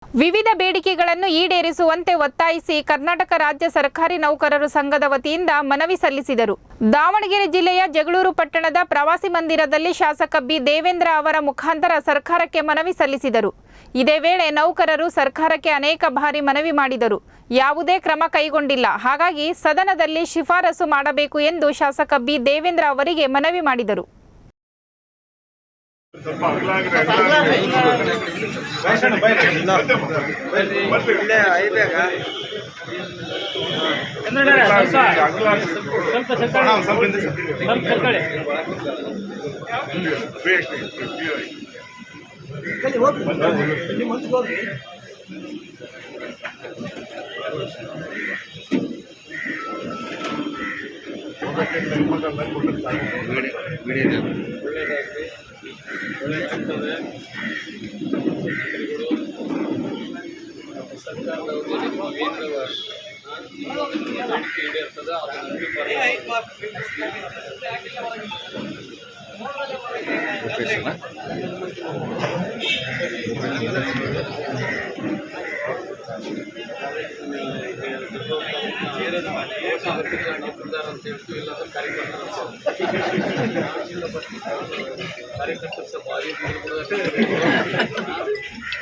ವಿವಿಧ ಬೇಡಿಕೆಗಳನ್ನು ಈಡೇರಿಸುವಂತೆ ಒತ್ತಾಯಿಸಿ ಕರ್ನಾಟಕ ರಾಜ್ಯ ಸರ್ಕಾರಿ ನೌಕರರು ಸಂಘದ ವತಿಯಿಂದ ಮನವಿ ಸಲ್ಲಿಸಿದರು. ದಾವಣಗೆರೆ ಜಿಲ್ಲೆಯ ಜಗಳೂರು ಪಟ್ಟಣದ ಪ್ರವಾಸಿ ಮಂದಿರದಲ್ಲಿ ಶಾಸಕ ಬಿ ದೇವೇಂದ್ರ ಅವರ ಮುಖಾಂತರ ಸರ್ಕಾರಕ್ಕೆ ಮನವಿ ಸಲ್ಲಿಸಿದರು. ಇದೇ ವೇಳೆ ನೌಕರರು ಸರ್ಕಾರಕ್ಕೆ ಅನೇಕ ಬಾರಿ ಮನವಿ ಮಾಡಿದರು. ಯಾವುದೇ ಕ್ರಮ ಕೈಗೊಂಡಿಲ್ಲ. ಹಾಗಾಗಿ ಸದನದಲ್ಲಿ ಶಿಫಾರಸು ಮಾಡಬೇಕು ಎಂದು ಶಾಸಕ ಬಿ ದೇವೇಂದ್ರ ಅವರಿಗೆ ಮನವಿ ಮಾಡಿದರು.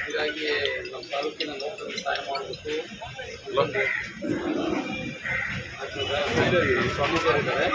ಹೀಗಾಗಿ ನಮ್ಮ ತಾಲೂಕಿನ ನೌಕರರಿಗೆ ಸಹಾಯ ಮಾಡಬೇಕು. ಸ್ವಾಮೀಜಿಯರಿದ್ದಾರೆ.